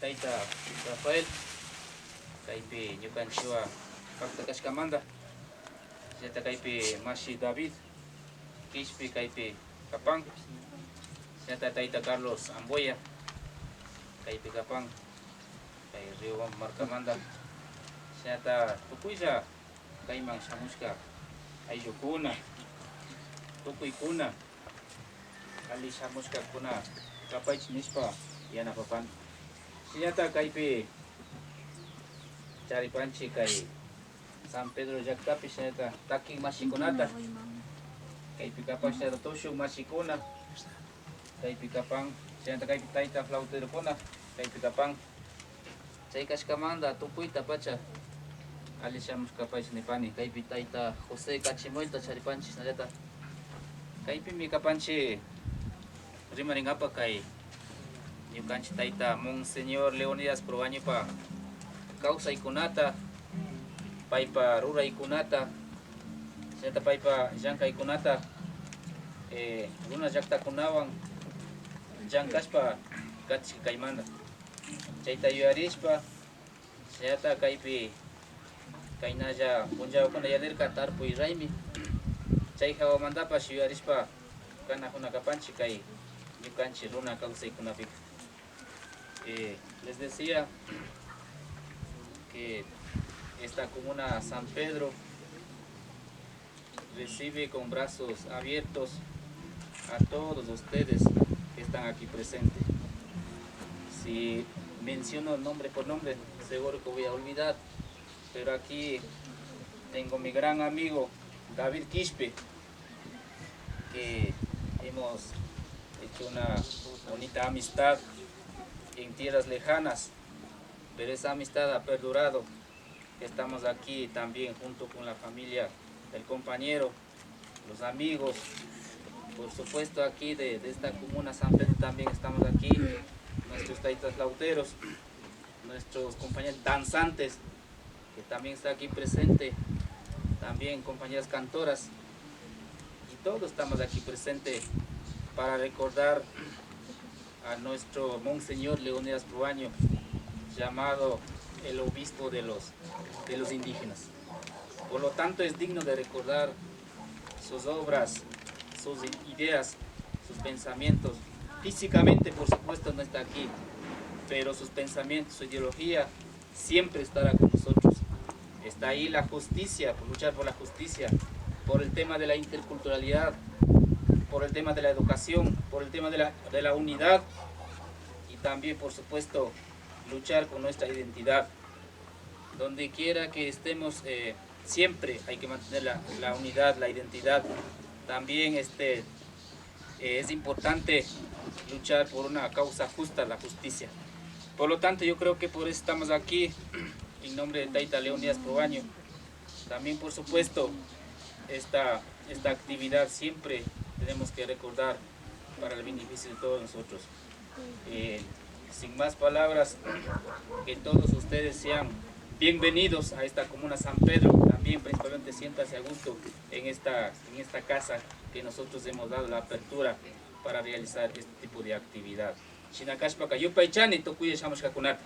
Taita Rafael, kaypi ñukanchikwa pakta kashkamanta, chayta kaypi Mashi David, Kishpi kaypi kapan, chayta Taita Carlos Amboya, kaypi kapan, kay Río Marcamanta, chayta tukuylla kayman shamushka ayllukuna, tukuykuna, ali shamushkakuna kapaychik nishpa yanapapan. Chayta kaypi charipanchik kay San Pedro llaqtapi chayta takin mashikunata, kaypi kapan chayta tushuk mashikuna, kaypi kapan chayta kaypi tayta flauterokuna, kaypi kapan chay kashkamanta tukuyta pacha ali shamushkapaychik nipani. Kaypi tayta José Cachimuelta charipanchik chayta kaypimi kapanchik rimarinkapak kay ñukanchik tayta Monseñor Leonidas Proañopa kawsaykunata, paypa ruraykunata, chayta paypa llankaykunata runa llaqtakunawan llankashpa kachik kaymanta, chayta yuyarishpa chayta kaypi kaynalla punllawakuna yanirka tarpuy raymi, chay hawamantapash yuyarishpa kanakuna kapanchik kay ñukanchik runa kawsaykunapi. Les decía que esta comuna San Pedro recibe con brazos abiertos a todos ustedes que están aquí presentes. Si menciono nombre por nombre, seguro que voy a olvidar, pero aquí tengo mi gran amigo David Quispe, que hemos hecho una bonita amistad en tierras lejanas, pero esa amistad ha perdurado. Estamos aquí también junto con la familia del compañero, los amigos, por supuesto aquí de esta comuna San Pedro también estamos aquí, nuestros taitas flauteros, nuestros compañeros danzantes, que también está aquí presente, también compañeras cantoras, y todos estamos aquí presentes para recordar a nuestro Monseñor Leonidas Proaño, llamado el obispo de los indígenas. Por lo tanto, es digno de recordar sus obras, sus ideas, sus pensamientos. Físicamente, por supuesto, no está aquí, pero sus pensamientos, su ideología siempre estará con nosotros. Está ahí la justicia, por luchar por la justicia, por el tema de la interculturalidad, por el tema de la educación, por el tema de la unidad, y también, por supuesto, luchar con nuestra identidad. Donde quiera que estemos, siempre hay que mantener la unidad, la identidad. También es importante luchar por una causa justa, la justicia. Por lo tanto, yo creo que por eso estamos aquí, en nombre de Taita Leonidas Proaño. También, por supuesto, esta actividad siempre tenemos que recordar para el beneficio de todos nosotros. Sin más palabras, que todos ustedes sean bienvenidos a esta comuna San Pedro. También principalmente siéntanse a gusto en esta casa que nosotros hemos dado la apertura para realizar este tipo de actividad. Shinakashpaka yupaychani tokuya shamushkakunata.